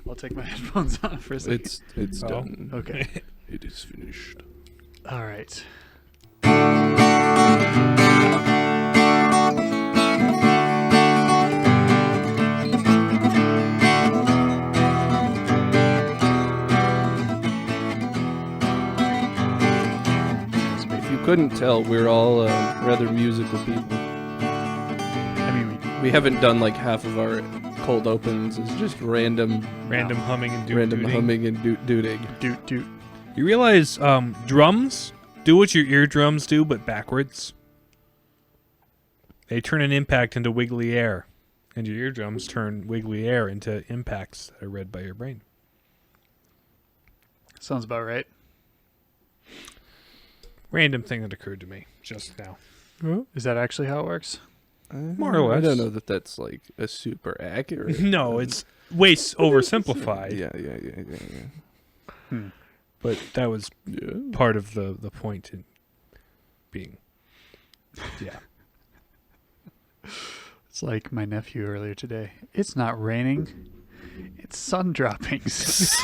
I'll take my headphones off for a second. It's done. Okay. It is finished. All right. If you couldn't tell, we're all rather musical people. I mean, We haven't done like half of our cold opens. It's just random humming and dooting. doot doot. You realize drums do what your eardrums do, but backwards. They turn an impact into wiggly air, and your eardrums turn wiggly air into impacts that are read by your brain. Sounds about right. Random thing that occurred to me just now. Is that actually how it works? More or less. I don't know that that's like a super accurate. No, it's way oversimplified. Yeah. But that was part of the point in being. Yeah. It's like my nephew earlier today. It's not raining. It's sun droppings.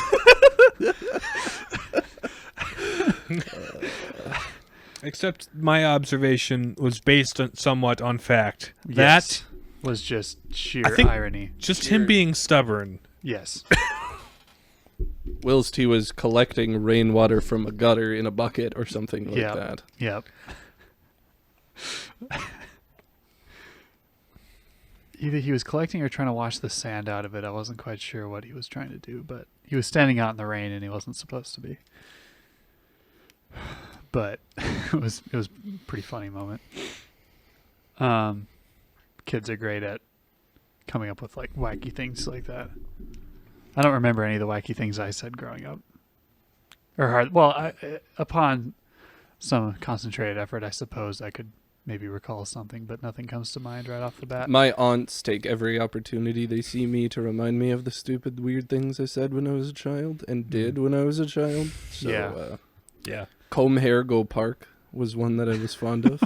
Except my observation was based somewhat on fact. Yes. That was just sheer irony. Just him being stubborn. Yes. Whilst he was collecting rainwater from a gutter in a bucket or something like that. Yep. Either he was collecting or trying to wash the sand out of it. I wasn't quite sure what he was trying to do, but he was standing out in the rain and he wasn't supposed to be. But it was a pretty funny moment. Kids are great at coming up with like wacky things like that. I don't remember any of the wacky things I said growing up. Or hard. Well, upon some concentrated effort, I suppose I could maybe recall something, but nothing comes to mind right off the bat. My aunts take every opportunity they see me to remind me of the stupid, weird things I said when I was a child and did when I was a child. So, yeah. Comb hair, go park was one that I was fond of.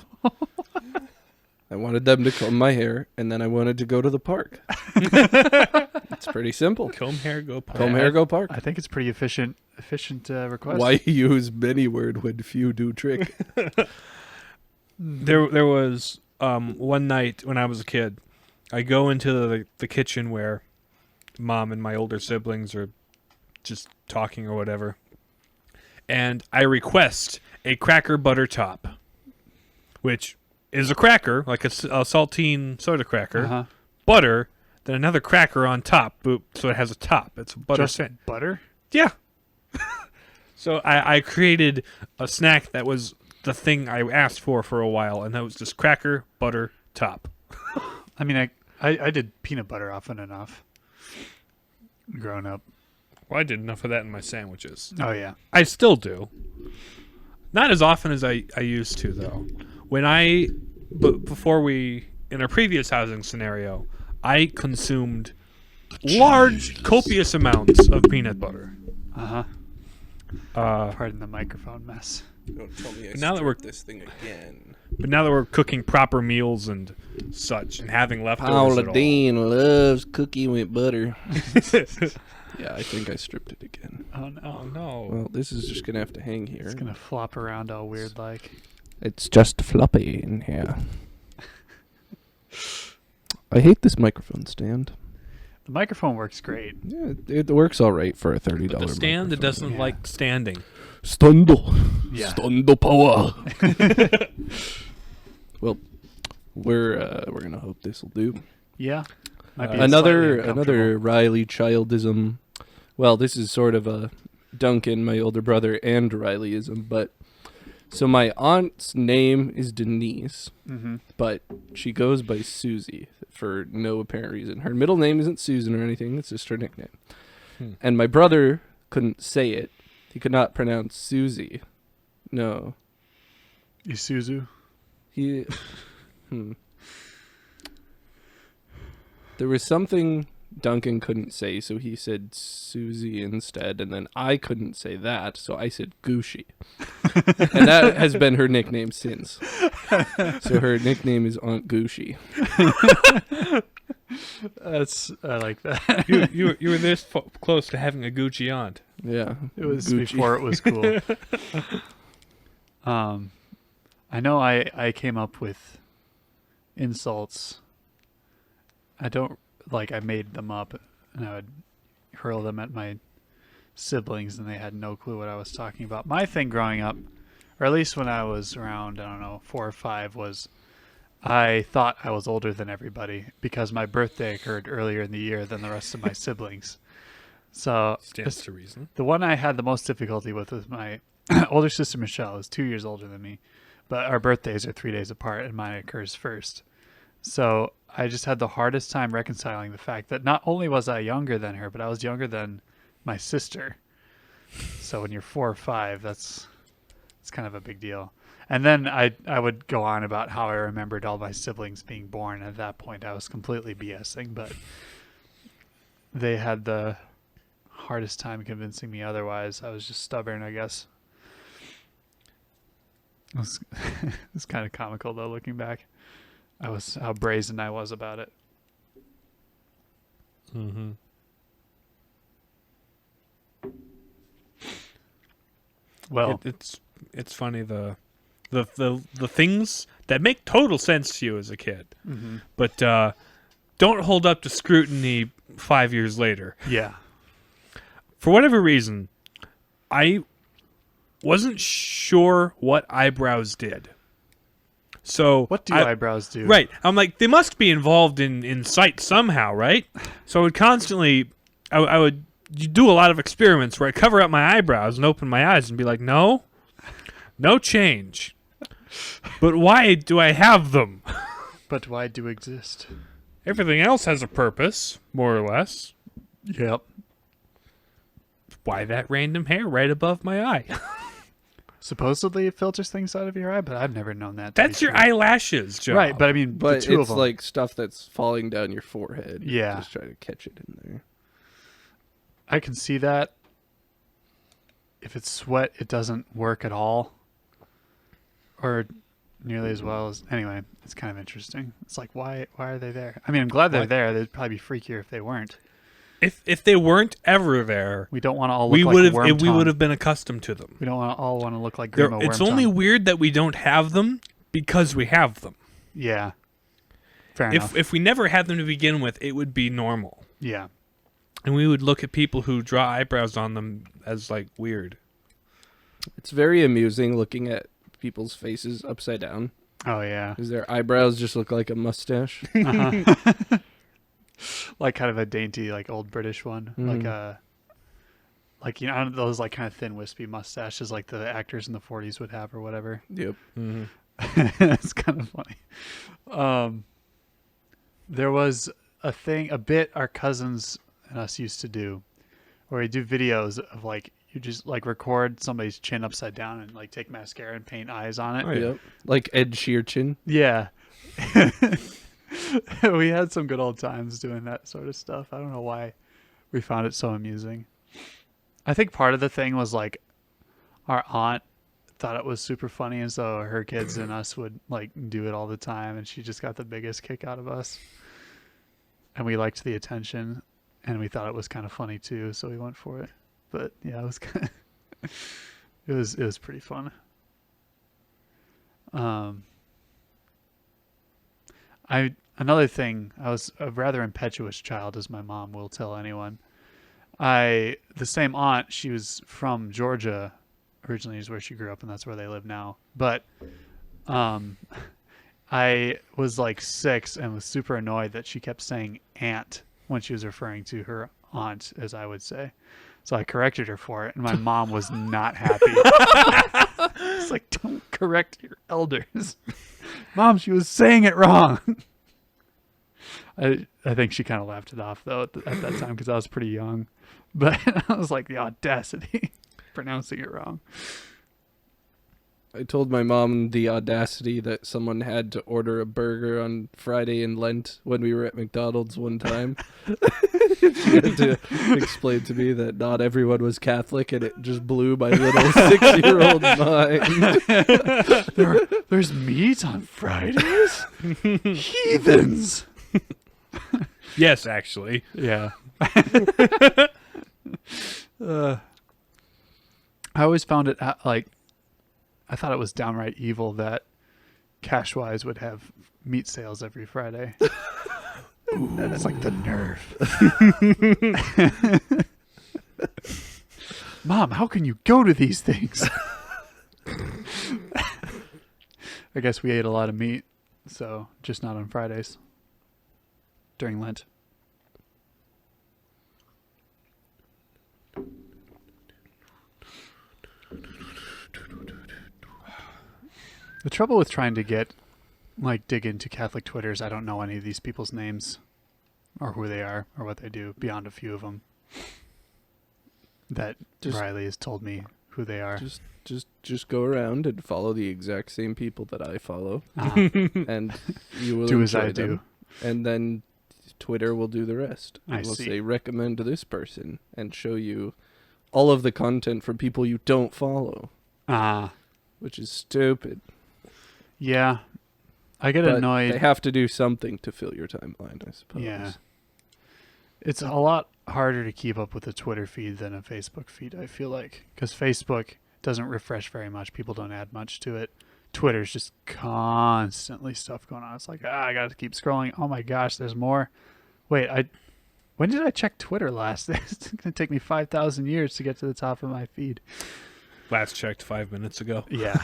I wanted them to comb my hair, and then I wanted to go to the park. It's pretty simple. Comb hair, go park. Comb hair, go park. I think it's pretty efficient request. Why use many word when few do trick? There was one night when I was a kid. I go into the kitchen where Mom and my older siblings are just talking or whatever, and I request a cracker butter top, which is a cracker, like a saltine soda cracker, butter, then another cracker on top, so it has a top. It's a butter. Just butter? Yeah. So I created a snack that was the thing I asked for a while, and that was just cracker, butter, top. I mean, I did peanut butter often enough growing up. Well, I did enough of that in my sandwiches. Oh, yeah. I still do. Not as often as I used to, though. When before in our previous housing scenario, I consumed large, copious amounts of peanut butter. Pardon the microphone mess. Don't tell me now that we're this thing again. But now that we're cooking proper meals and such, and having leftovers Paula Dean loves cooking with butter. Yeah, I think I stripped it again. Oh, no. Oh, no. Well, this is just going to have to hang here. It's going to flop around all weird like. It's just floppy in here. I hate this microphone stand. The microphone works great. Yeah, it works all right for a $30 But the stand that doesn't like standing. Stundle. Yeah. Stundle power. Well, we're going to hope this will do. Yeah. Might be Another Riley childism. Well, this is sort of a Duncan, my older brother, and Rileyism, but so my aunt's name is Denise, but she goes by Susie for no apparent reason. Her middle name isn't Susan or anything. It's just her nickname. And my brother couldn't say it, He could not pronounce Susie. No. Isuzu. He... There was something Duncan couldn't say, so he said Susie instead, and then I couldn't say that, so I said Gucci. And that has been her nickname since. So her nickname is Aunt Gucci. I like that. You were this close to having a Gucci aunt. Yeah. It was Gucci. before it was cool. I know I came up with insults. I made them up, and I would hurl them at my siblings, and they had no clue what I was talking about. My thing growing up, or at least when I was around, 4 or 5, was I thought I was older than everybody because my birthday occurred earlier in the year than the rest of my siblings. So Stands to reason. the one I had the most difficulty with was my older sister Michelle, who's 2 years older than me, but our birthdays are 3 days apart, and mine occurs first. So I just had the hardest time reconciling the fact that not only was I younger than her, but I was younger than my sister. So when you're 4 or 5, it's kind of a big deal. And then I would go on about how I remembered all my siblings being born. At that point, I was completely BSing, but they had the hardest time convincing me otherwise. I was just stubborn, I guess. It's kind of comical, though, looking back. How brazen I was about it. Mm-hmm. Well, it's funny the things that make total sense to you as a kid, mm-hmm. but don't hold up to scrutiny 5 years later. Yeah. For whatever reason, I wasn't sure what eyebrows did. So What do eyebrows do? Right. I'm like, they must be involved in sight somehow, right? So I would constantly, I would do a lot of experiments where I cover up my eyebrows and open my eyes and be like, no change. But why do I have them? But why do exist? Everything else has a purpose, more or less. Yep. Why that random hair right above my eye? Supposedly it filters things out of your eye, but I've never known that. To That's be your true. eyelashes, Joe. Right, but I mean, But the two it's of them. like stuff that's falling down your forehead. Yeah. Just try to catch it in there. I can see that. If it's sweat, it doesn't work at all. Or nearly as well as... Anyway, it's kind of interesting. It's like, why are they there? I mean, I'm glad they're Why- there. They'd probably be freakier if they weren't. If they weren't ever there, We don't want to all look we like would have Worm Tongue. been accustomed to them. We don't all want to look like They're- Grima it's Worm only Tongue. weird that we don't have them because we have them. Yeah. Fair enough. If we never had them to begin with, it would be normal. Yeah. And we would look at people who draw eyebrows on them as, like, weird. It's very amusing looking at people's faces upside down. Oh, yeah. Because their eyebrows just look like a mustache. Uh-huh. Like kind of a dainty, like old British one. Mhm. Those like kind of thin, wispy mustaches like the actors in the 40s would have or whatever. Yep. Mm-hmm. It's kind of funny. There was a bit our cousins and us used to do where we do videos of like, you just like record somebody's chin upside down and like take mascara and paint eyes on it. Oh, yeah. Yep. Like Ed Sheeran. Yeah. We had some good old times doing that sort of stuff. I don't know why we found it so amusing. I think part of the thing was like our aunt thought it was super funny, and so her kids and us would like do it all the time, and she just got the biggest kick out of us. And we liked the attention, and we thought it was kind of funny too, so we went for it. But yeah, it was kind of it was pretty fun. Another thing, I was a rather impetuous child, as my mom will tell anyone. The same aunt, she was from Georgia, originally is where she grew up, and that's where they live now. But I was like 6 and was super annoyed that she kept saying aunt when she was referring to her aunt, as I would say. So I corrected her for it, and my mom was not happy. It's like, don't correct your elders. Mom, she was saying it wrong. I think she kind of laughed it off, though, at that time, because I was pretty young. But I was like, the audacity. pronouncing it wrong. I told my mom the audacity that someone had to order a burger on Friday in Lent when we were at McDonald's one time. She had to explain to me that not everyone was Catholic, and it just blew my little 6-year-old mind. There's meat on Fridays? Heathens! Yes, actually. Yeah. I always found it I thought it was downright evil that Cashwise would have meat sales every Friday. Ooh, that's like the nerve. Mom, how can you go to these things? I guess we ate a lot of meat, so just not on Fridays during Lent. The trouble with trying to dig into Catholic Twitters, I don't know any of these people's names or who they are or what they do beyond a few of them that Riley has told me who they are. Just go around and follow the exact same people that I follow, and you will do as enjoy I them. do. And then Twitter will do the rest. I It will see. say recommend this person and show you all of the content from people you don't follow, which is stupid. Yeah. I get But annoyed. they have to do something to fill your timeline, I suppose. Yeah. It's a lot harder to keep up with a Twitter feed than a Facebook feed, I feel like. Because Facebook doesn't refresh very much. People don't add much to it. Twitter's just constantly stuff going on. It's like, I got to keep scrolling. Oh my gosh, there's more. Wait, when did I check Twitter last? It's going to take me 5,000 years to get to the top of my feed. Last checked 5 minutes ago. Yeah.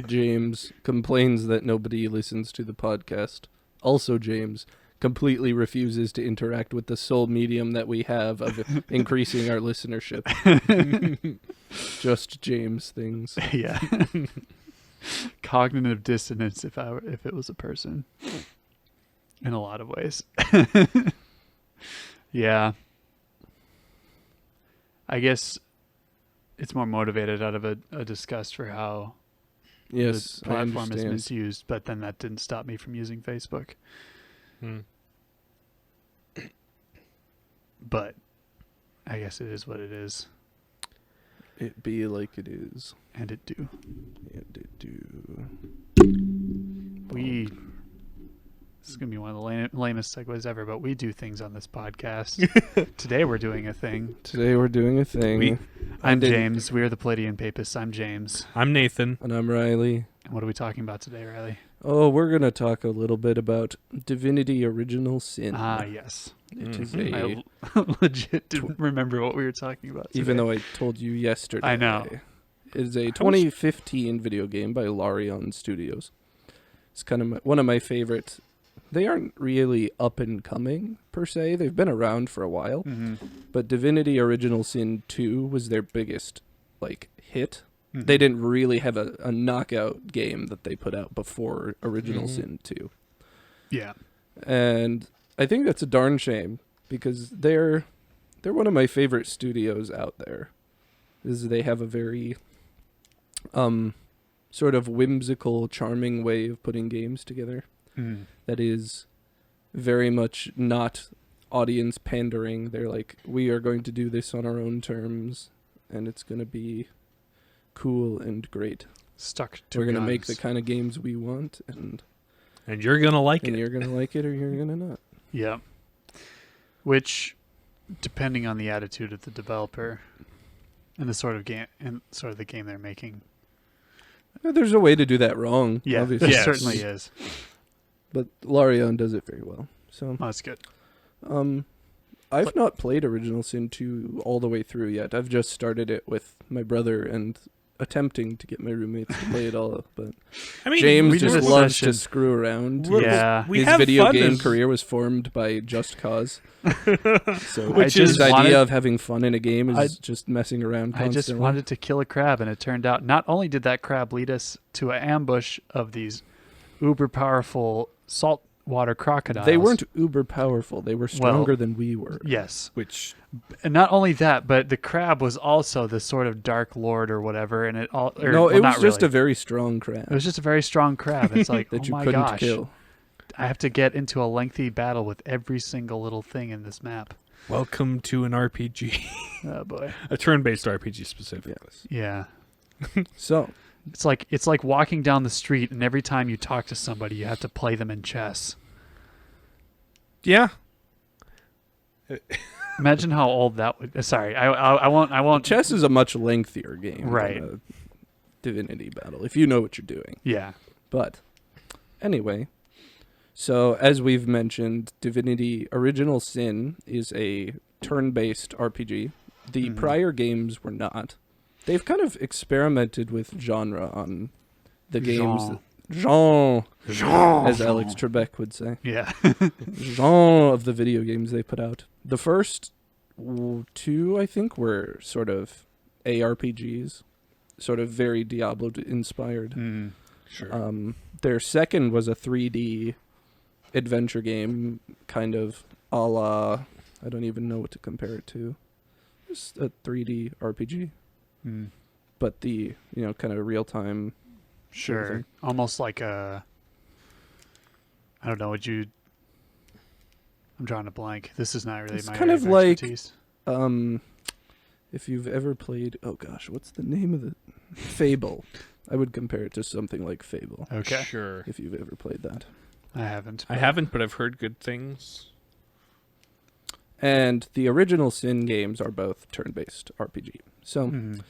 James complains that nobody listens to the podcast. Also, James completely refuses to interact with the sole medium that we have of increasing our listenership. Just James things. Yeah. Cognitive dissonance if it was a person. In a lot of ways. Yeah. I guess it's more motivated out of a disgust for how Yes, the I platform is understand. misused, but then that didn't stop me from using Facebook. But I guess it is what it is. It be like it is. And it do. It do. This is going to be one of the lamest segues ever, but we do things on this podcast. Today we're doing a thing. Today we're doing a thing. I'm James. We are the Palladian Papists. I'm James. I'm Nathan. And I'm Riley. And what are we talking about today, Riley? Oh, we're going to talk a little bit about Divinity Original Sin. Yes. It is I legit didn't remember what we were talking about today. even though I told you yesterday. I know. It is a 2015 video game by Larion Studios. It's kind of one of my favorite. They aren't really up and coming, per se. They've been around for a while. Mm-hmm. But Divinity Original Sin 2 was their biggest, hit. Mm-hmm. They didn't really have a knockout game that they put out before Original Sin 2. Yeah. And I think that's a darn shame, because they're one of my favorite studios out there. They have a very sort of whimsical, charming way of putting games together. That is very much not audience pandering. They're like, we are going to do this on our own terms, and it's going to be cool and great. Stuck to We're going to make guns. the kind of games we want, and You're going to like and it. you're going to like it or you're going to not. Yeah. Which, depending on the attitude of the developer and the sort of game they're making. There's a way to do that wrong, Yeah, obviously. there Yes. certainly is. But Larion does it very well. So Oh, that's good. I've not played Original Sin 2 all the way through yet. I've just started it with my brother and attempting to get my roommates to play it all. But I mean, James we just did a loves session. to screw around. Yeah. We His have video fun game as- career was formed by Just Cause. So Which his is- idea wanted- of having fun in a game is I- just messing around I constantly. just wanted to kill a crab, and it turned out not only did that crab lead us to an ambush of these uber powerful salt water crocodiles. They weren't uber powerful. They were stronger than we were. Yes. Which And not only that, but the crab was also this sort of dark lord or whatever, and it all. Or, No, well, it not was just really. a very strong crab. It was just a very strong crab. It's like, that oh you my couldn't gosh, kill. I have to get into a lengthy battle with every single little thing in this map. welcome to an RPG, Oh boy. a turn-based RPG specifically. Yeah. So, It's like walking down the street, and every time you talk to somebody, you have to play them in chess. Yeah. Imagine how old that would. Sorry, I won't. chess is a much lengthier game Right. than a Divinity battle, if you know what you're doing. Yeah. But, anyway, so as we've mentioned, Divinity Original Sin is a turn-based RPG. The prior games were not. They've kind of experimented with genre on the games. Genre, as Alex Trebek would say. Yeah. Genre of the video games they put out. The first two, I think, were sort of ARPGs, sort of very Diablo inspired. Sure. Their second was a 3D adventure game, kind of a la, I don't even know what to compare it to. Just a 3D RPG, but the, kind of real time. Sure. Everything. Almost like a. I don't know. I'm drawing a blank. This is not really It's my kind area of like- expertise. If you've ever played, oh gosh, what's the name of the Fable? I would compare it to something like Fable, Okay. Sure. if you've ever played that. I haven't. I but- haven't, but I've heard good things. And the original Sin games are both turn-based RPG. So Mhm.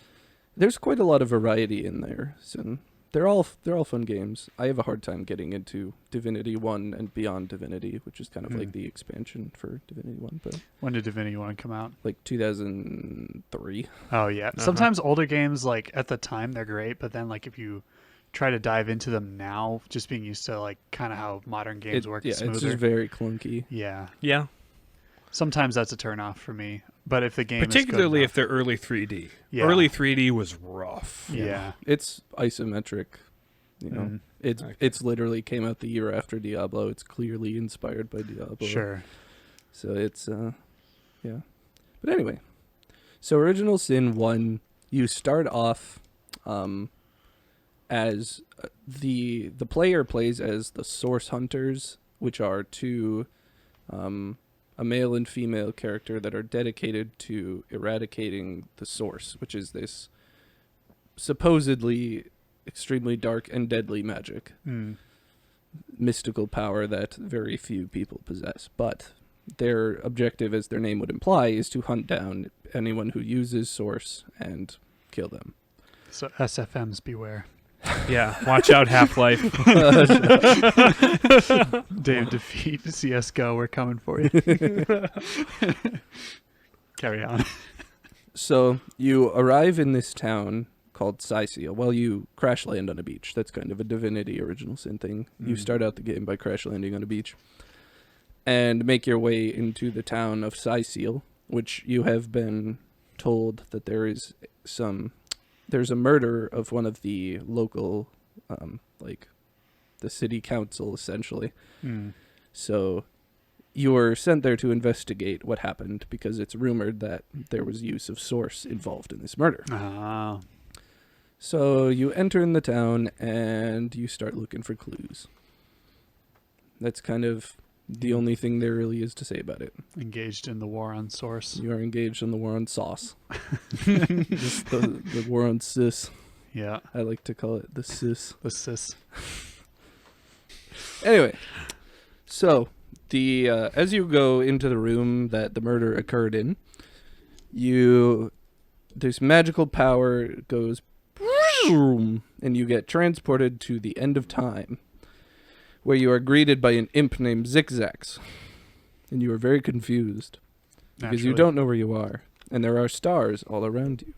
there's quite a lot of variety in there. Sin. They're all fun games. I have a hard time getting into Divinity 1 and Beyond Divinity, which is kind of like the expansion for Divinity 1, but When did Divinity 1 come out? like 2003. Oh yeah. Sometimes older games, like at the time, they're great, but then like if you try to dive into them now, just being used to like kind of how modern games work It's smoother. just very clunky. Yeah. Yeah. Sometimes that's a turn off for me. But if the game Particularly is if they're early 3D. Yeah. Early 3D was rough. yeah. It's isometric, Mm. It's literally came out the year after Diablo. It's clearly inspired by Diablo. Sure. So it's yeah. But anyway. So Original Sin 1, you start off as the player plays as the Source Hunters, which are two a male and female character that are dedicated to eradicating the source, which is this supposedly extremely dark and deadly magic, mystical power that very few people possess. But their objective, as their name would imply, is to hunt down anyone who uses source and kill them. So SFMs beware. Yeah. Watch out, Half-Life. Dave, defeat CSGO. We're coming for you. Carry on. So you arrive in this town called Sycia. Well, you crash land on a beach. That's kind of a Divinity Original Sin thing. You start out the game by crash landing on a beach and make your way into the town of Sycia, which you have been told that there's a murder of one of the local, like the city council, essentially. So you were sent there to investigate what happened because it's rumored that there was use of source involved in this murder. Ah. So you enter in the town and you start looking for clues. That's kind of the only thing there really is to say about it. Engaged in the war on source. You are engaged in the war on sauce. Just the war on cis. Yeah. I like to call it the cis. The cis. Anyway, so the as you go into the room that the murder occurred in, there's magical power goes and you get transported to the end of time, where you are greeted by an imp named Zigzags, and you are very confused because you Naturally. don't know where you are, and there are stars all around you,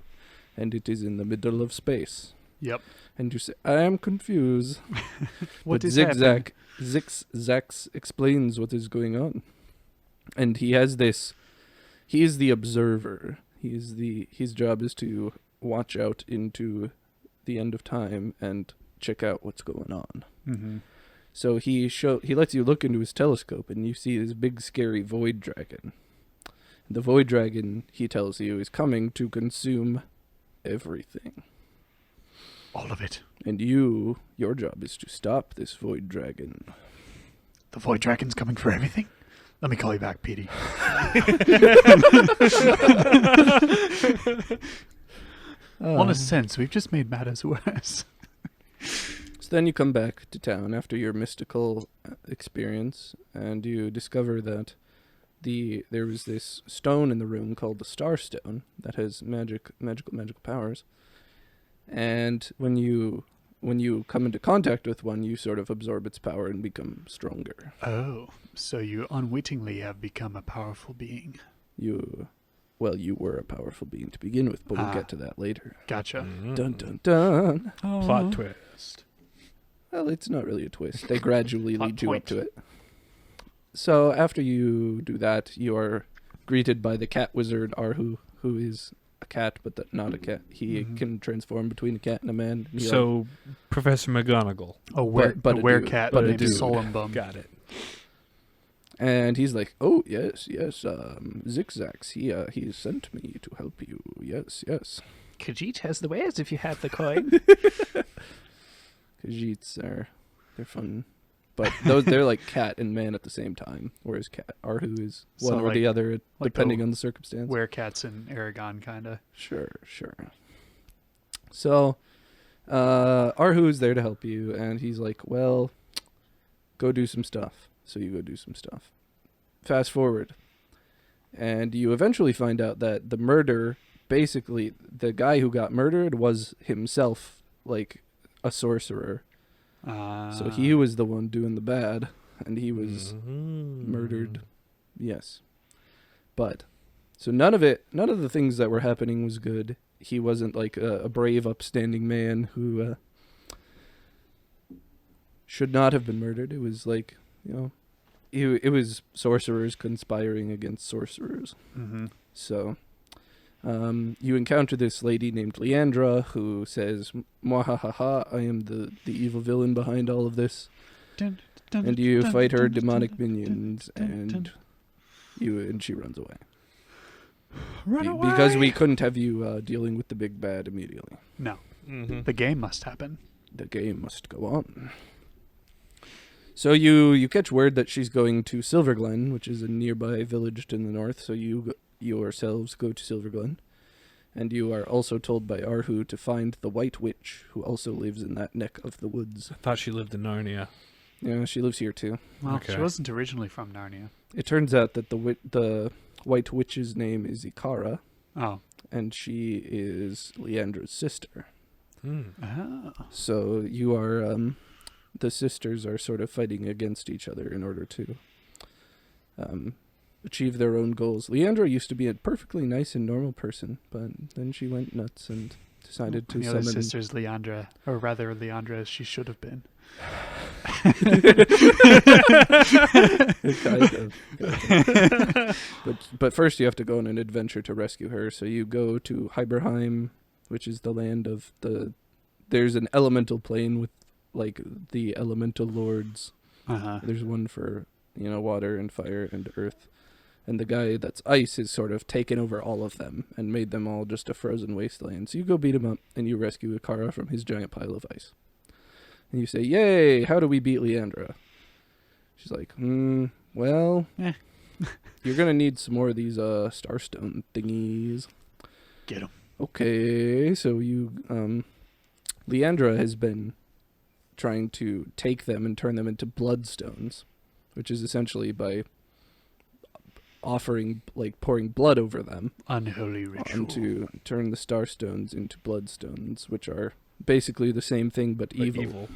and it is in the middle of space. Yep. And you say, "I am confused." What But is happening? Zigzags explains what is going on, and he has this. He is the observer. His job is to watch out into the end of time and check out what's going on. So he lets you look into his telescope, and you see this big, scary void dragon. The void dragon, he tells you, is coming to consume everything. All of it. And your job is to stop this void dragon. The void dragon's coming for everything? Let me call you back, Petey. Well, in a sense, we've just made matters worse. So then you come back to town after your mystical experience, and you discover that there was this stone in the room called the Star Stone that has magical powers. And when you come into contact with one, you sort of absorb its power and become stronger. Oh, so you unwittingly have become a powerful being. You were a powerful being to begin with, but we'll get to that later. Gotcha. Dun dun dun. Plot twist. Well, it's not really a twist. They gradually Plot lead you point. up to it. So after you do that, you are greeted by the cat wizard Arhu, who is a cat, but not a cat. He can transform between a cat and a man. He So, Professor McGonagall. A but a dude. werecat But a named dude. Solumbum. Got it. and he's like, "Oh yes, Zigzags. He sent me to help you. Yes." Khajiit has the wares if you have the coin. Khajiits they're fun. But they're like cat and man at the same time, whereas Arhu is one So or the other, like depending the on the circumstance. Werecats in Aragon, kind of. Sure. So, Arhu is there to help you, and he's like, well, go do some stuff. So you go do some stuff. Fast forward, and you eventually find out that the murder, basically, the guy who got murdered was himself, like, a sorcerer. So he was the one doing the bad, and he was murdered. Yes. But, so none of the things that were happening was good. He wasn't like a brave, upstanding man who should not have been murdered. It was like, it was sorcerers conspiring against sorcerers. Mm-hmm. So, you encounter this lady named Leandra who says, "Mwahaha, I am the evil villain behind all of this." And you fight her demonic minions, and she runs away. Run away! Because we couldn't have you dealing with the big bad immediately. No. Mm-hmm. The game must happen. The game must go on. So you catch word that she's going to Silverglen, which is a nearby village to the north, so you yourselves go to Silverglen. And you are also told by Arhu to find the White Witch, who also lives in that neck of the woods. I thought she lived in Narnia. Yeah, she lives here too. Well, Okay. she wasn't originally from Narnia. It turns out that the White Witch's name is Ikara, Oh. and she is Leandra's sister. Oh. So you are, the sisters are sort of fighting against each other in order to achieve their own goals. Leandra used to be a perfectly nice and normal person, but then she went nuts and decided to The other summon... sister's Leandra, or rather Leandra as she should have been. kind of. But first you have to go on an adventure to rescue her. So you go to Hyberheim, which is the land of the... There's an elemental plane with, like, the elemental lords. Uh-huh. There's one for, water and fire and earth. And the guy that's ice has sort of taken over all of them and made them all just a frozen wasteland. So you go beat him up and you rescue Ikara from his giant pile of ice. And you say, "Yay, how do we beat Leandra?" She's like, well, you're going to need some more of these starstone thingies. Get him. Okay, so you, Leandra has been trying to take them and turn them into bloodstones, which is essentially by pouring blood over them. Unholy ritual. And to turn the starstones into bloodstones, which are basically the same thing but evil.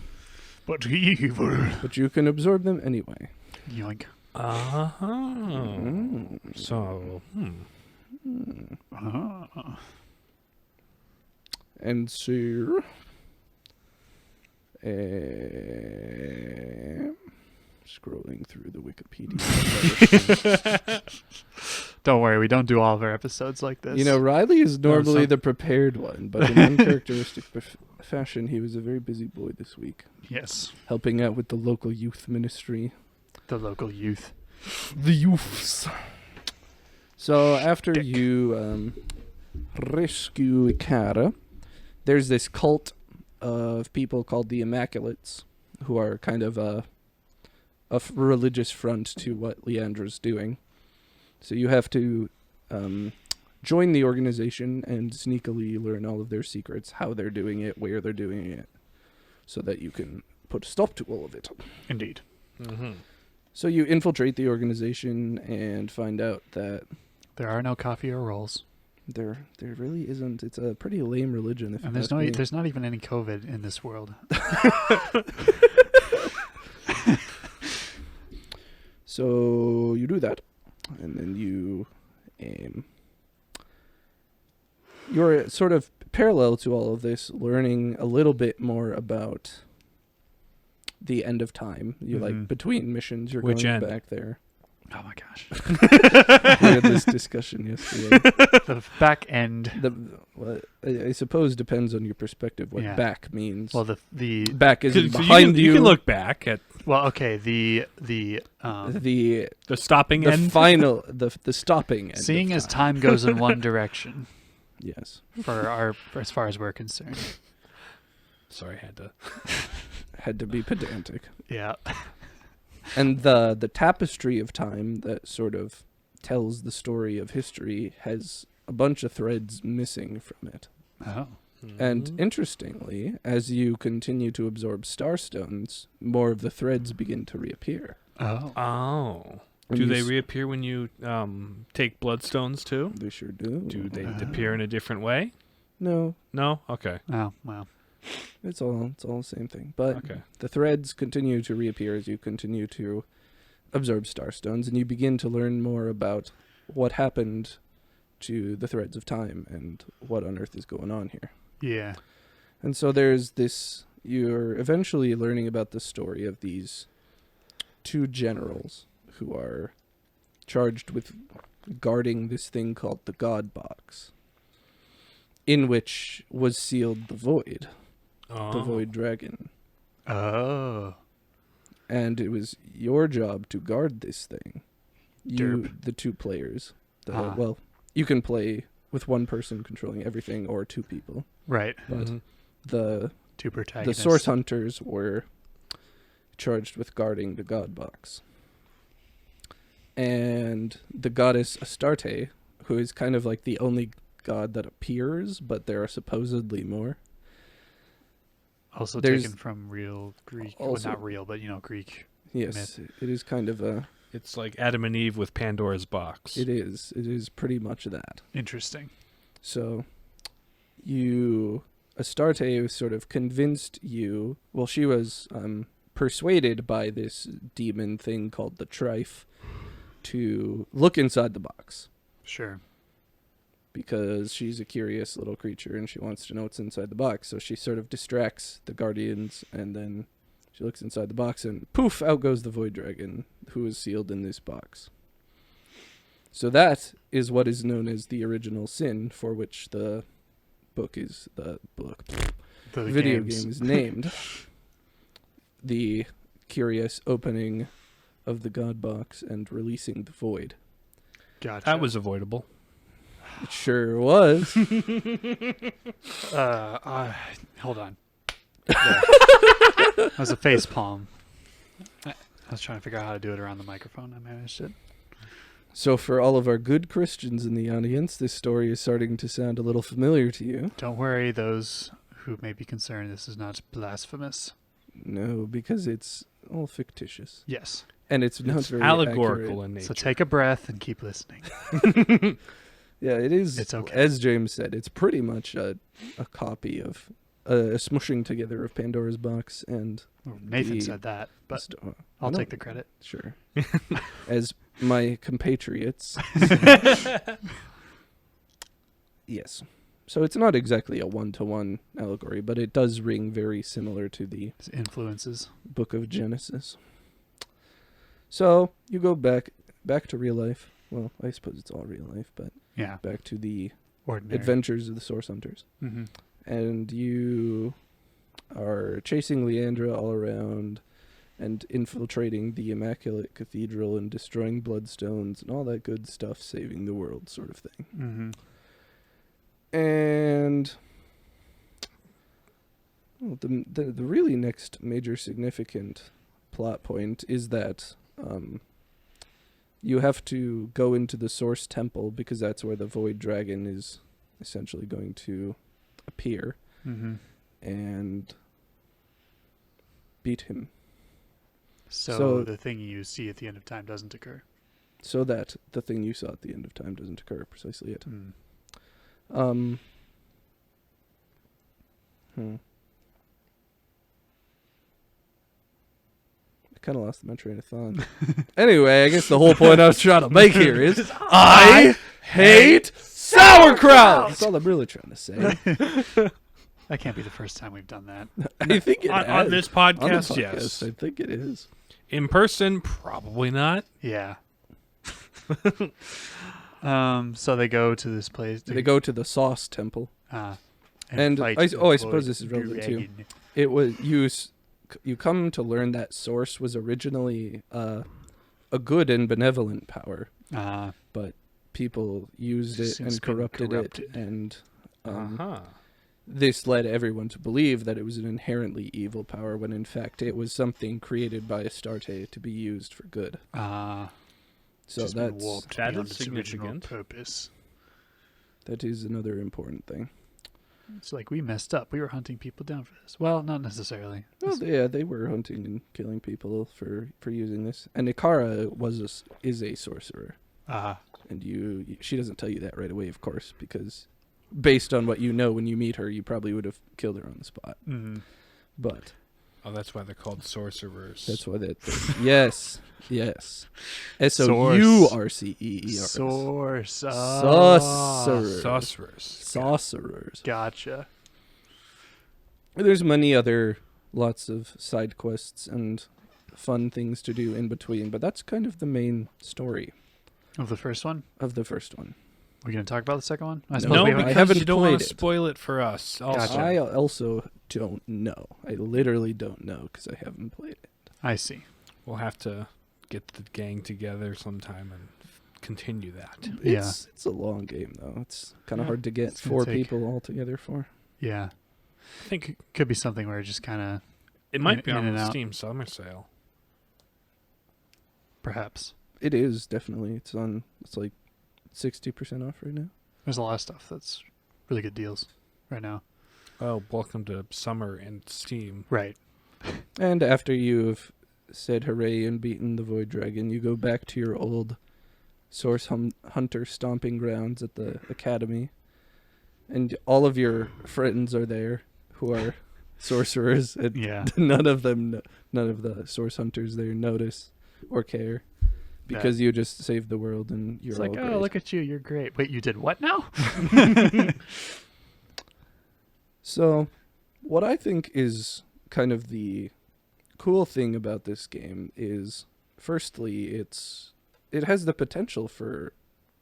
But evil. But you can absorb them anyway. Yoink. Uh-huh. Mm. So, Ah. And so... scrolling through the Wikipedia. Don't worry, we don't do all of our episodes like this. You know, Riley is normally some- the prepared one, but in uncharacteristic fashion, he was a very busy boy this week, yes, helping out with the local youth ministry. the local youth. The youths. So after you rescue Ikara, there's this cult of people called the Immaculates, who are kind of a religious front to what Leandra's doing. So you have to join the organization and sneakily learn all of their secrets, how they're doing it, where they're doing it, so that you can put a stop to all of it. Indeed. Mm-hmm. So you infiltrate the organization and find out that There are no coffee or rolls, there really isn't. It's a pretty lame religion. If and you ask me. there's not even any COVID in this world. So you do that, and then you're sort of parallel to all of this, learning a little bit more about the end of time. You like between missions, you're Which going end? back there. Oh my gosh. We had this discussion yesterday. The back end. Well, I suppose depends on your perspective what Yeah. back means. Well, the back is So behind you can look back at well, okay. The the stopping end. final the stopping end. seeing of as time goes in one direction Yes. as far as we're concerned. Sorry, I had to. Had to be pedantic. Yeah. And the tapestry of time that sort of tells the story of history has a bunch of threads missing from it. Oh. And interestingly, as you continue to absorb starstones, more of the threads begin to reappear. Oh. Oh. When Do you they s- reappear when you take bloodstones too? They sure do. Do they Oh. appear in a different way? No, No? Okay. Oh. Wow. it's all the same thing. But Okay. the threads continue to reappear as you continue to absorb starstones, and you begin to learn more about what happened to the threads of time and what on earth is going on here. Yeah. And so there's this, you're eventually learning about the story of these two generals who are charged with guarding this thing called the God Box, in which was sealed the Void, the Void Dragon. Oh. And it was your job to guard this thing. You, Derp. the two players. Ah. Well, you can play with one person controlling everything or two people. Right. But Mhm. the Two protagonists. source hunters were charged with guarding the God Box. And the goddess Astarte, who is kind of like the only god that appears, but there are supposedly more. Also There's- taken from real Greek. Also- Well, not real, but Greek. Yes, it is kind of a... It's like Adam and Eve with Pandora's box. It is pretty much that. Interesting. So, Astarte sort of convinced you, well, she was persuaded by this demon thing called the Trife to look inside the box, Sure. because she's a curious little creature and she wants to know what's inside the box. So she sort of distracts the guardians, and then she looks inside the box and poof, out goes the Void Dragon, who is sealed in this box. So that is what is known as the original sin, for which the video game is named. The curious opening of the God Box and releasing the Void. Gotcha. That was avoidable. It sure was. Hold on. That was a face palm. I was trying to figure out how to do it around the microphone. I managed it. So for all of our good Christians in the audience, this story is starting to sound a little familiar to you. Don't worry, those who may be concerned. This is not blasphemous. No, because it's all fictitious. Yes. And it's not It's very allegorical accurate. in nature. So take a breath and keep listening. Yeah, it is. It's okay. As James said, it's pretty much a copy of a smushing together of Pandora's box and Well, Nathan The- said that, but st- I'll no, take the credit. Sure. As my compatriots. Yes. So it's not exactly a one-to-one allegory, but it does ring very similar to the His influences. Book of Genesis. So you go back to real life, well, I suppose it's all real life, but Yeah. back to the Ordinary. adventures of the Source Hunters. Mm-hmm. And you are chasing Leandra all around and infiltrating the Immaculate Cathedral and destroying bloodstones and all that good stuff, saving the world sort of thing. Mm-hmm. And well, the really next major significant plot point is that you have to go into the Source Temple because that's where the Void Dragon is essentially going to appear Mm-hmm. and beat him So the thing you see at the end of time doesn't occur. so that the thing you saw at the end of time doesn't occur. Precisely it. Mm. I kind of lost my train of thought. Anyway, I guess the whole point I was trying to make here is I hate sauerkraut. That's all I'm really trying to say. That can't be the first time we've done that. I think it On has. this On the podcast, yes. I think it is. In person, probably not. Yeah. So they go to this place. They go to the Sauce Temple. And fight I the suppose Void this is relevant too. Dragon. It was you come to learn that Source was originally a good and benevolent power, but people used it Since and been corrupted corrupted. it, and Uh-huh. this led everyone to believe that it was an inherently evil power, when in fact it was something created by Astarte to be used for good. So Just been that's warped that beyond is its original significant. purpose. that is another important thing. It's like we messed up. We were hunting people down for this. Well, not necessarily. Well, yeah, they were hunting and killing people for using this, and Ikara is a sorcerer. And she doesn't tell you that right away, of course, because based on what you know when you meet her, you probably would have killed her on the spot. Mm-hmm. But Oh, that's why they're called sorcerers. that's why yes. SOURCEERS. Source. Sorcerers. Gotcha. There's many other lots of side quests and fun things to do in between, but that's kind of the main story Of the first one? of the first one. We're going to talk about the second one? I No, suppose No, we I because haven't you don't want played to it. spoil it for us. Also. Gotcha. I also don't know. I literally don't know because I haven't played it. I see. We'll have to get the gang together sometime and continue that. Yeah. It's a long game, though. It's kind of Yeah, hard to get it's gonna 4 take- people all together for. Yeah. I think Could be something where it just kind of, it might be in on and the out. Steam Summer Sale. perhaps. It is, definitely. It's like 60% off right now. There's a lot of stuff that's really good deals right now. Oh, welcome to summer and Steam. Right. And after you've said hooray and beaten the Void Dragon, you go back to your old Source Hunter stomping grounds at the Academy. And all of your friends are there who are sorcerers. And Yeah. none of the Source Hunters there notice or care. Because you just saved the world and you're It's all like, great. oh, look at you. You're great. Wait, you did what now? So, what I think is kind of the cool thing about this game is, firstly, it has the potential for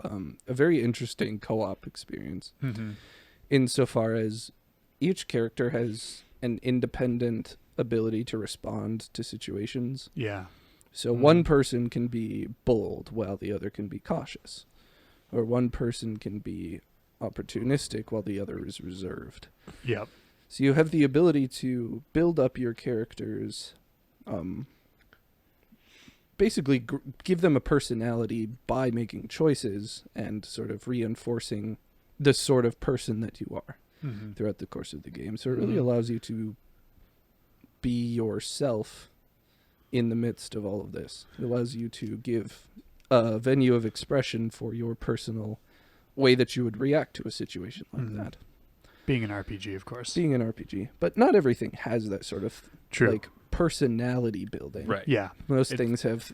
a very interesting co-op experience, Mm-hmm. insofar as each character has an independent ability to respond to situations. Yeah. So one person can be bold while the other can be cautious, or one person can be opportunistic while the other is reserved. Yep. So you have the ability to build up your characters, basically give them a personality by making choices and sort of reinforcing the sort of person that you are Mm-hmm. throughout the course of the game. So it really Mhm. allows you to be yourself in the midst of all of this. It allows you to give a venue of expression for your personal way that you would react to a situation like Mhm. that. Being an RPG, of course. Being an RPG. But not everything has that sort of True. like personality building. Right. Yeah. Most It- things have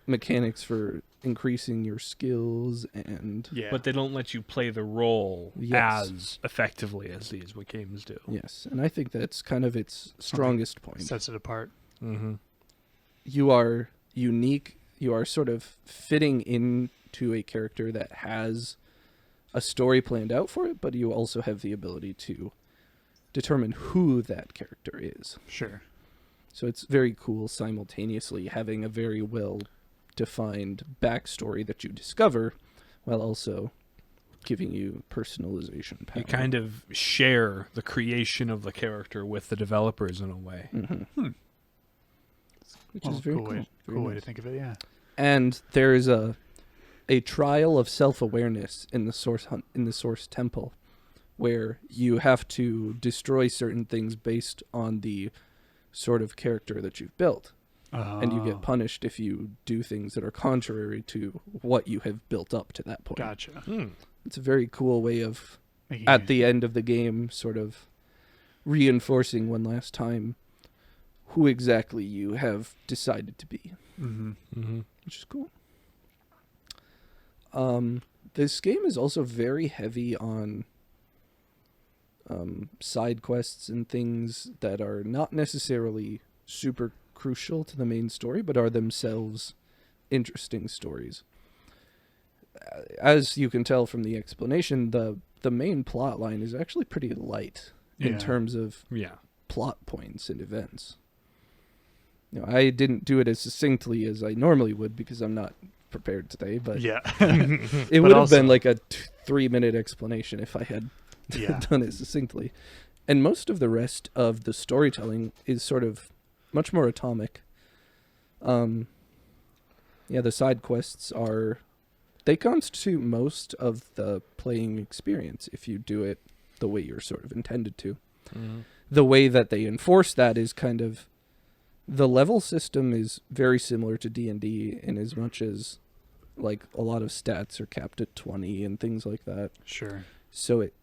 mechanics for increasing your skills and Yeah. But they don't let you play the role Yes. as effectively as these what games do. yes, and I think that's kind of its strongest point. sets it apart. Mm-hmm. You are unique. You are sort of fitting in to a character that has a story planned out for it, but you also have the ability to determine who that character is. Sure. So it's very cool simultaneously having a very well defined backstory that you discover while also giving you personalization power. You kind of share the creation of the character with the developers in a way. Mm-hmm. Which Well, is very cool. cool. Way, Very cool way to nice. think of it. Yeah. And there is a trial of self-awareness in the source temple, where you have to destroy certain things based on the sort of character that you've built, and you Oh, get punished if you do things that are contrary to what you have built up to that point. Gotcha. It's a very cool way of, Making at you- the end of the game, sort of reinforcing one last time who exactly you have decided to be, Mhm. Mm-hmm. which is cool. This game is also very heavy on side quests and things that are not necessarily super crucial to the main story, but are themselves interesting stories. As you can tell from the explanation, the main plot line is actually pretty light in Yeah. terms of Yeah. plot points and events. I didn't do it as succinctly as I normally would because I'm not prepared today, but Yeah. it But would have also- been like a 3-minute explanation if I had Yeah. done it succinctly. And most of the rest of the storytelling is sort of much more atomic. The side quests they constitute most of the playing experience if you do it the way you're sort of intended to. Mm-hmm. The way that they enforce that is kind of, the level system is very similar to D&D in as much as like a lot of stats are capped at 20 and things like that. Sure. So it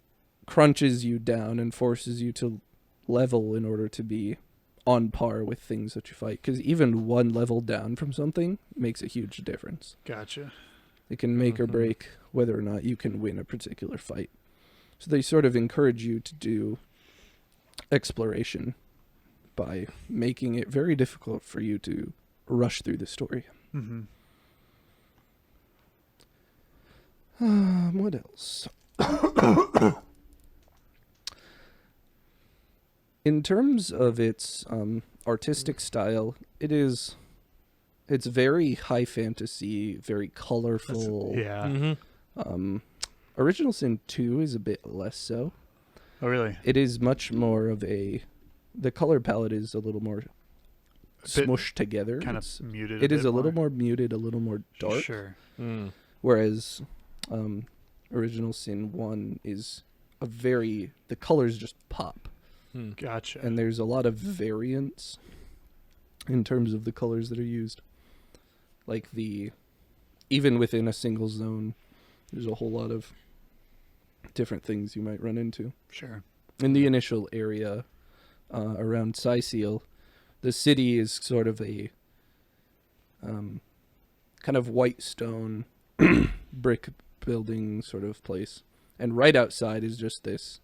crunches you down and forces you to level in order to be on par with things that you fight. Because even one level down from something makes a huge difference. Gotcha. It can make or Mhm. break whether or not you can win a particular fight. So they sort of encourage you to do exploration by making it very difficult for you to rush through the story. Mm-hmm. What else? In terms of its artistic style, it's very high fantasy, very colorful. Yeah. Mm-hmm. Original Sin 2 is a bit less so. Oh, really? It is much more of the color palette is a little more bit smushed together. Kind It's- of muted. it is bit a little more muted, a little more dark. Sure. Mm. Whereas Original Sin 1 is the colors just pop. Mm. Gotcha. And there's a lot of variance in terms of the colors that are used. Like even within a single zone, there's a whole lot of different things you might run into. Sure. In the initial area around Syceal, the city is sort of a kind of white stone brick building sort of place. And right outside is just this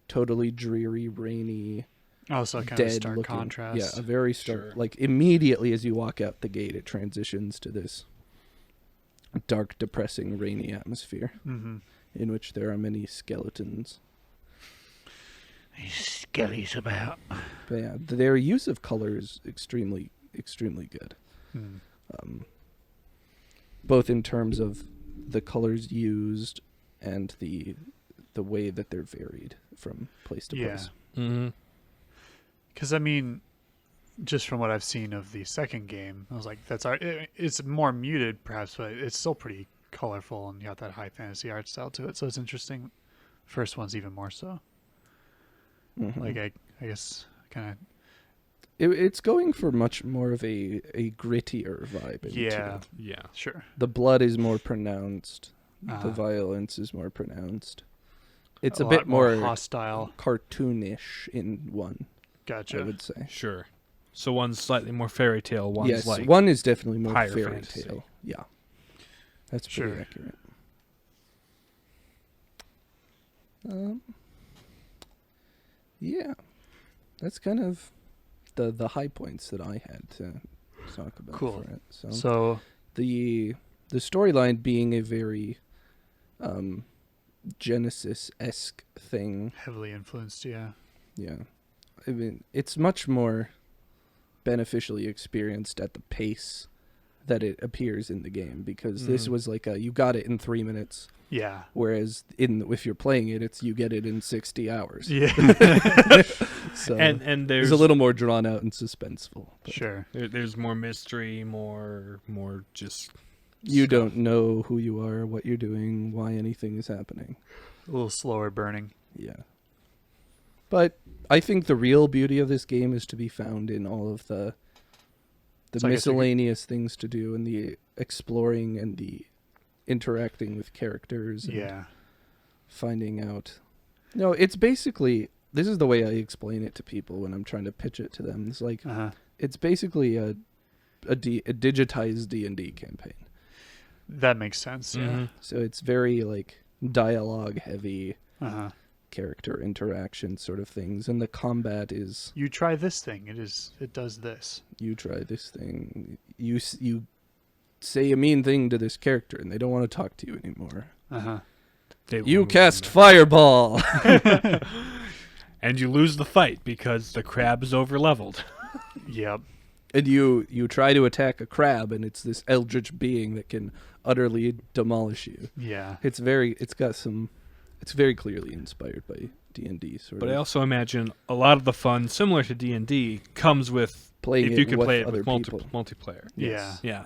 totally dreary, rainy, Oh, so kind of dead stark looking. contrast. Yeah, a very stark. Sure. Like immediately as you walk out the gate, it transitions to this dark, depressing, rainy atmosphere Mm-hmm. in which there are many skeletons. These skellies about. But yeah, their use of color is extremely, extremely good. Mm. Both in terms of the colors used and the way that they're varied from place to Yeah. place. Mm-hmm. Because I mean, just from what I've seen of the second game, I was like, it's more muted perhaps, but it's still pretty colorful and got that high fantasy art style to it. So it's interesting. First one's even more so. Mhm. Like I guess kind of It's going for much more of a grittier vibe. into yeah, it. Yeah. sure. The blood is more pronounced. Uh-huh. The violence is more pronounced. It's a, lot bit more hostile. cartoonish in one, Gotcha. I would say. Sure. So one's slightly more fairy tale. One's Yes, like one is definitely more higher fairy fantasy. tale. Yeah, that's pretty Sure. accurate. Yeah, that's kind of the high points that I had to talk about Cool. for it. So So the the storyline being a very Genesis-esque thing. Heavily influenced, yeah. Yeah. I mean, it's much more beneficially experienced at the pace that it appears in the game, because this was like you got it in 3 minutes, Yeah. whereas if you're playing it, it's you get it in 60 hours. Yeah. So And there's it's a little more drawn out and suspenseful. But Sure. there's more mystery, more just you stuff. don't know who you are, what you're doing, why anything is happening. A little slower burning. Yeah. But I think the real beauty of this game is to be found in all of the So I guess we could- miscellaneous things to do, and the exploring and the interacting with characters and Yeah. finding out. No, it's basically, this is the way I explain it to people when I'm trying to pitch it to them. It's like, Uh-huh. it's basically a digitized D&D campaign. That makes sense. Yeah. Mhm. So it's very like dialogue heavy, Uh-huh. character interaction sort of things, and the combat is You try this thing. It does this. you try this thing, you say a mean thing to this character and they don't want to talk to you anymore. Uh-huh. They You remove cast them. fireball. And you lose the fight because the crab is over leveled. Yep. And you try to attack a crab, and it's this eldritch being that can utterly demolish you. Yeah. It's very clearly inspired by D&D sort But of. I also imagine a lot of the fun, similar to D&D, comes with Playing if you it can with play it other with people. multiplayer. Yeah. Yeah.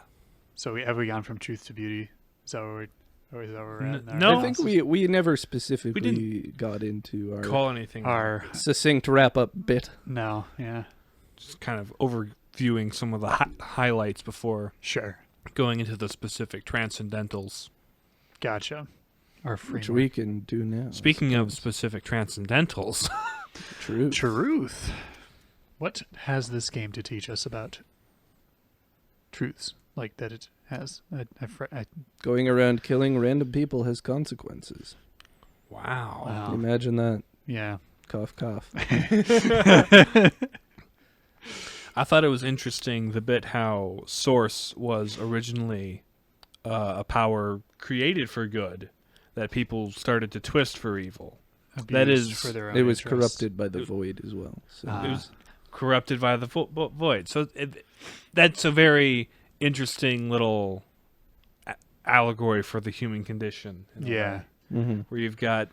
So have we gone from truth to beauty? Is that where we're at? in our No. I think analysis? we never specifically didn't got into our Call anything. Our succinct wrap-up bit. no. Yeah. Just kind of overviewing some of the highlights before Sure. going into the specific transcendentals. Gotcha. Our Which framework. we can do now. I Speaking of suppose. specific transcendentals, True. Truth. What has this game to teach us about truths? Like that it has. I Going around killing random people has consequences. wow. wow. Imagine that. Yeah. Cough, cough. I thought it was interesting the bit how Source was originally a power created for good that people started to twist for evil. That Abused is- for their own It was interests. corrupted by the It- void as well. So. Ah. It was corrupted by the void. So that's a very interesting little allegory for the human condition. in a Yeah. way, Mm-hmm. where you've got,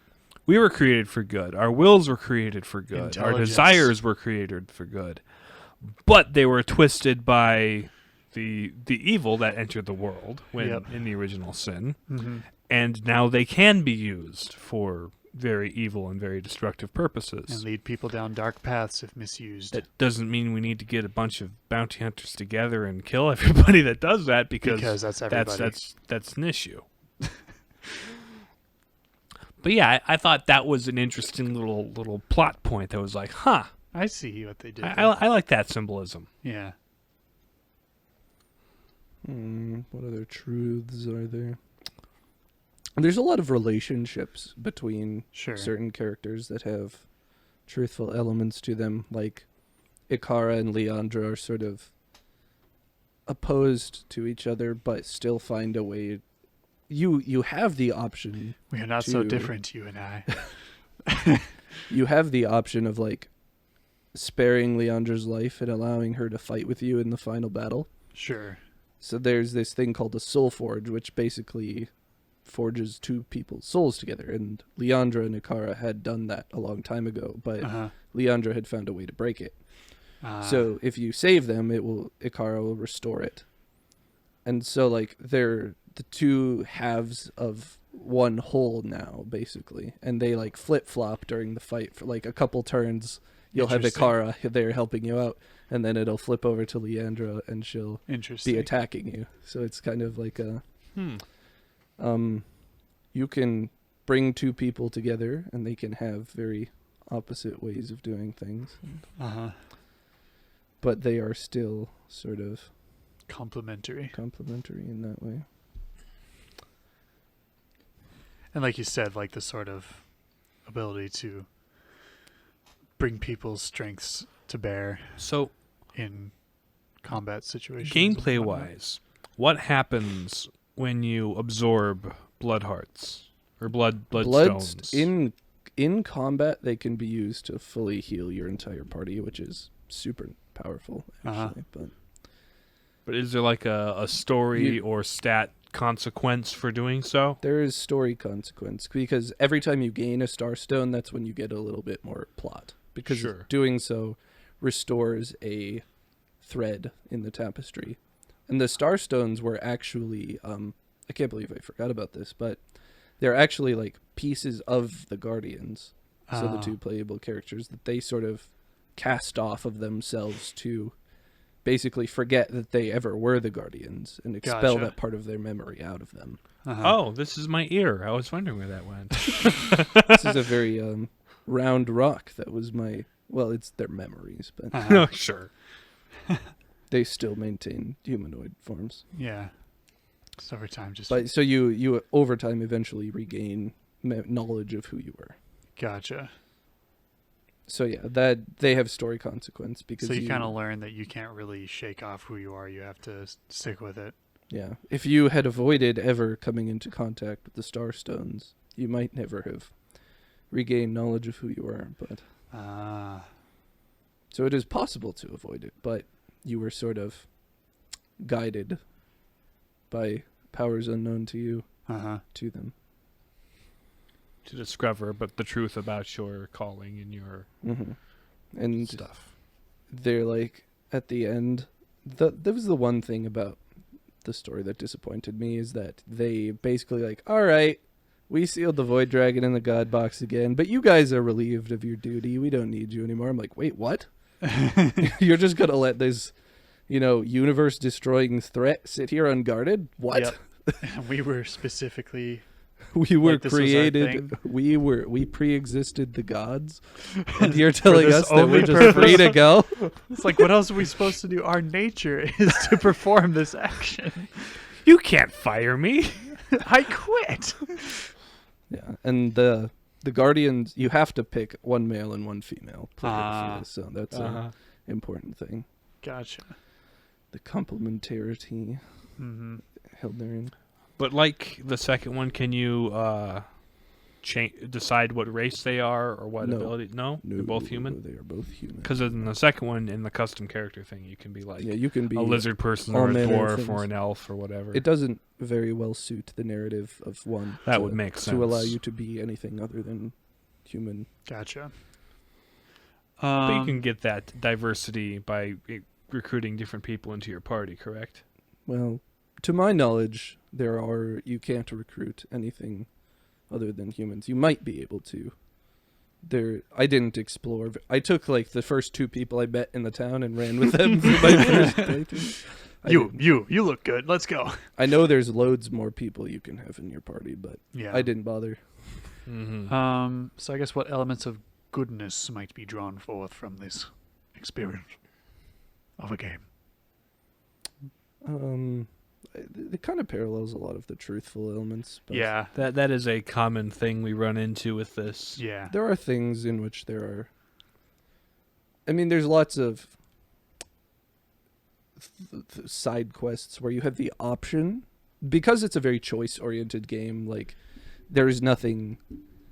we were created for good. Our wills were created for good. Our Intelligence. desires were created for good. But they were twisted by the evil that entered the world when Yep. in the original sin. Mm-hmm. And now they can be used for very evil and very destructive purposes. And lead people down dark paths if misused. That doesn't mean we need to get a bunch of bounty hunters together and kill everybody that does that, because that's everybody. that's an issue. But yeah, I thought that was an interesting little plot point that was like, huh, I see what they did. I like that symbolism. yeah. What other truths are there? There's a lot of relationships between Sure. certain characters that have truthful elements to them. Like Ikara and Leandra are sort of opposed to each other, but still find a way. You have the option. We are not so to- different, you and I. You have the option of like sparing Leandra's life and allowing her to fight with you in the final battle. Sure. So there's this thing called the Soul Forge, which basically forges two people's souls together. And Leandra and Ikara had done that a long time ago, but Uh-huh. Leandra had found a way to break it. So if you save them, Ikara will restore it. And so like they're the two halves of one whole now, basically. And they like flip-flop during the fight for like a couple turns. You'll have Interesting. Ikara there helping you out, and then it'll flip over to Leandra and she'll Interesting. be attacking you. So it's kind of like a Hmm. you can bring two people together and they can have very opposite ways of doing things, Uh-huh. but they are still sort of Complementary. complementary in that way. And like you said, like the sort of ability to bring people's strengths to bear So in combat situations. and gameplay whatnot. wise, what happens when you absorb blood hearts or blood Bloods stones? in combat, they can be used to fully heal your entire party, which is super powerful, actually. But is there like a story You- or stat consequence for doing so? There is story consequence because every time you gain a star stone, that's when you get a little bit more plot. Because Sure. doing so restores a thread in the tapestry. And the star stones were actually, I can't believe I forgot about this, but they're actually like pieces of the Guardians. So the Ah. two playable characters that they sort of cast off of themselves to basically forget that they ever were the Guardians and expel Gotcha. that part of their memory out of them. Oh, this is my ear. I was wondering where that went. This is a very round rock that was my, well, it's their memories, but Oh, sure. they still maintain humanoid forms. Yeah. So every time, just But so you over time eventually regain knowledge of who you were. gotcha. So yeah, that they have story consequence because So you kind of learn that you can't really shake off who you are. You have to stick with it. yeah. If you had avoided ever coming into contact with the Star Stones, you might never have regained knowledge of who you were. But so it is possible to avoid it, but you were sort of guided by powers unknown to you to them. To discover but the truth about your calling and your Mm-hmm. And stuff. they're like at the end. That was the one thing about the story that disappointed me is that they basically like, all right, we sealed the Void Dragon in the God Box again, but you guys are relieved of your duty. We don't need you anymore. I'm like, wait, what? You're just gonna let this, universe destroying threat sit here unguarded? What? Yep. We were specifically We were Like this was our created. thing? We pre-existed the gods, and you're telling this us that only we're just free to go. It's like, what else are we supposed to do? Our nature is to perform this action. You can't fire me. I quit. Yeah, and the Guardians, you have to pick one male and one female player for this, so that's an important thing. Gotcha. The complementarity Mm-hmm. held therein. But like the second one, can you decide what race they are or what No. ability? No, they're both human. They are both human. Because in the second one, in the custom character thing, you can be like Yeah, you can be a lizard person all or a manner of dwarf or things. an elf or whatever. It doesn't very well suit the narrative of one. That to- would make sense. to allow you to be anything other than human. Gotcha. But you can get that diversity by recruiting different people into your party, correct? Well, to my knowledge, you can't recruit anything other than humans. You might be able to. I didn't explore. I took like the first two people I met in the town and ran with them for my first playthrough. You look good. Let's go. I know there's loads more people you can have in your party, but Yeah. I didn't bother. Mm-hmm. So I guess what elements of goodness might be drawn forth from this experience of a game? It kind of parallels a lot of the truthful elements. But Yeah. That is a common thing we run into with this. Yeah. there are things in which there are. I mean, there's lots of side quests where you have the option, because it's a very choice-oriented game. Like, there is nothing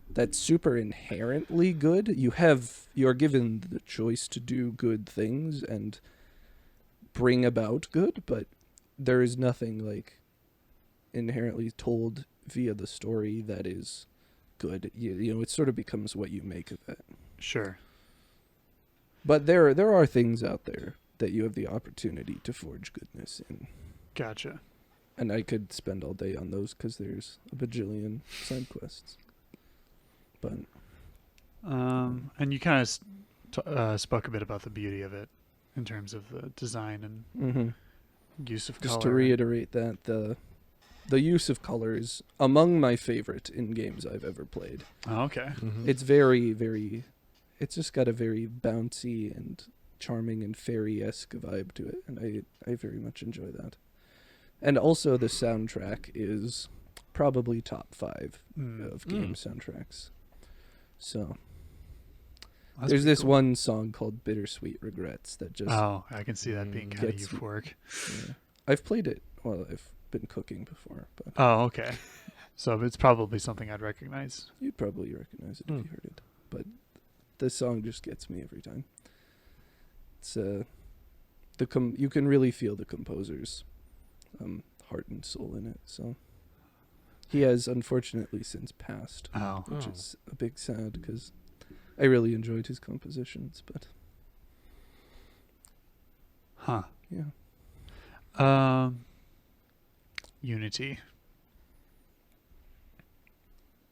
that's super inherently good. You're given the choice to do good things and bring about good, but there is nothing like inherently told via the story that is good. It sort of becomes what you make of it. Sure. But there are things out there that you have the opportunity to forge goodness in. Gotcha. And I could spend all day on those because there's a bajillion side quests. But And you kind of spoke a bit about the beauty of it in terms of the design and use of just color. to reiterate that the use of color is among my favorite in games I've ever played. Oh, okay. Mm-hmm. It's very, very... It's just got a very bouncy and charming and fairy-esque vibe to it, and I very much enjoy that. And also the soundtrack is probably top 5 of game soundtracks. So That's there's pretty this cool. one song called Bittersweet Regrets that just... Oh, I can see that being kind of Gets- euphoric. yeah. I've played it. Well, I've been cooking before, but Oh, okay. So it's probably something I'd recognize. you'd probably recognize it if you heard it. But this song just gets me every time. It's you can really feel the composer's heart and soul in it. So he has unfortunately since passed, Oh. which is a big sad because I really enjoyed his compositions. But Huh. yeah, Unity.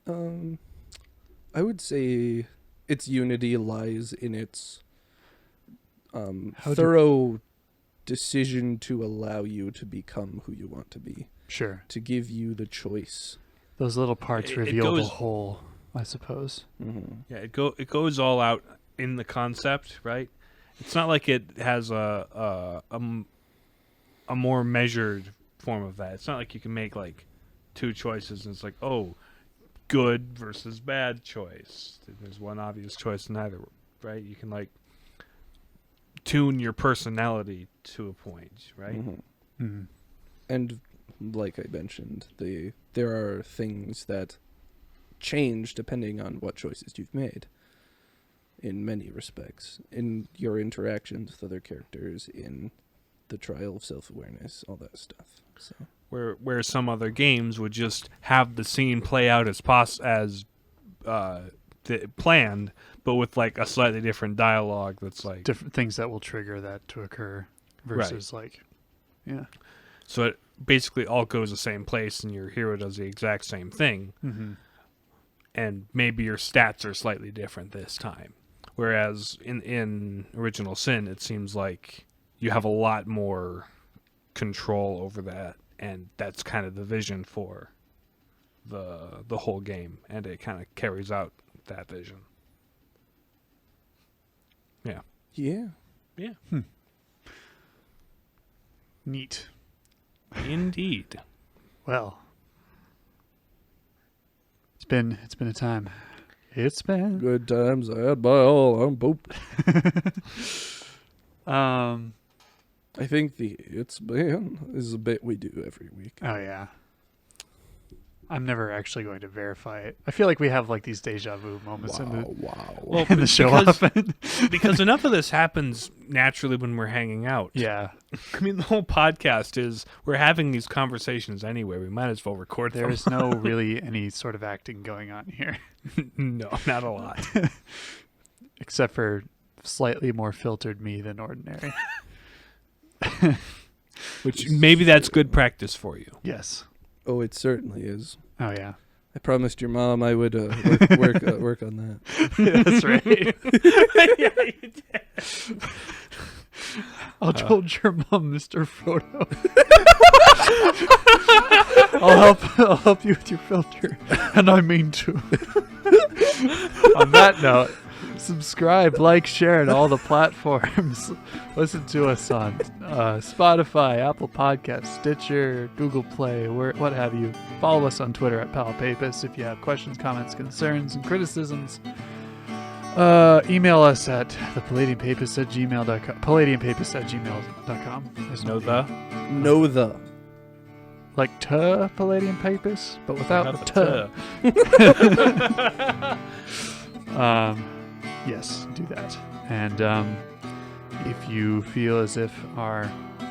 I would say its unity lies in its thorough decision to allow you to become who you want to be, Sure. to give you the choice. Those little parts It reveal the goes- whole, I suppose. Mm-hmm. Yeah, it goes all out in the concept, right? It's not like it has a more measured form of that. It's not like you can make like two choices and it's like, oh, good versus bad choice. There's one obvious choice in either, right? You can like tune your personality to a point, right? Mm-hmm. Mm. And like I mentioned, there are things that change depending on what choices you've made. In many respects, in your interactions with other characters, in the trial of self-awareness, all that stuff. So Where some other games would just have the scene play out as planned, but with like a slightly different dialogue that's like Different things that will trigger that to occur versus yeah. so it basically all goes the same place and your hero does the exact same thing, Mm-hmm. and maybe your stats are slightly different this time. Whereas in Original Sin, it seems like you have a lot more control over that, and that's kind of the vision for the whole game, and it kind of carries out that vision. Yeah. yeah, Neat. Indeed. Well, it's been a time. It's been. good times I had by all on Pope. I think the "It's Been" is a bit we do every week. Oh yeah. I'm never actually going to verify it. I feel like we have like these deja vu moments in the Wow. in the show because- often. Because enough of this happens naturally when we're hanging out. Yeah. I mean, the whole podcast is we're having these conversations anyway. We might as well record There them. is no really any sort of acting going on here, No, not a lot. except for slightly more filtered me than ordinary. Which maybe that's good practice for you. Yes. Oh, it certainly is. Oh yeah. I promised your mom I would work on that. That's right. I told your mom, Mr. Frodo. I'll help you with your filter, and I mean to. On that note, subscribe, like, share on all the platforms. Listen to us on Spotify, Apple Podcasts, Stitcher, Google Play, what have you. Follow us on Twitter at @PalPapus if you have questions, comments, concerns, and criticisms. Email us at thepalladiumpapist@gmail.com. Palladiumpapist@gmail.com. There's Know no the? Know the. like Palladium Papist, but without Not the the Yes, do that. And if you feel as if our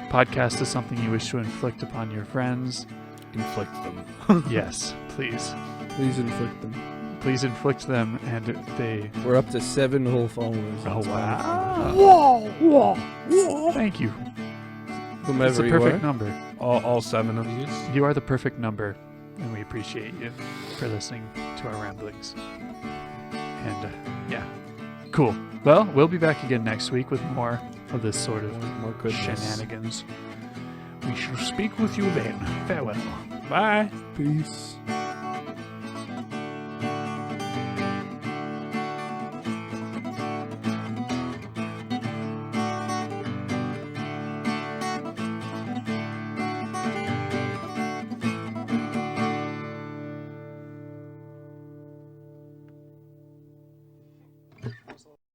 podcast is something you wish to inflict upon your friends, Inflict them. yes, please. Please inflict them. Please inflict them, and they... We're up to 7 whole followers. Oh, on wow. Whoa. Thank you. Spotify. It's Whomever the you perfect are. number. All 7 of you. You are the perfect number, and we appreciate you for listening to our ramblings. And, yeah. Cool. Well, we'll be back again next week with more of this sort of More goodness. shenanigans. We shall speak with you then. Farewell. Bye. Peace.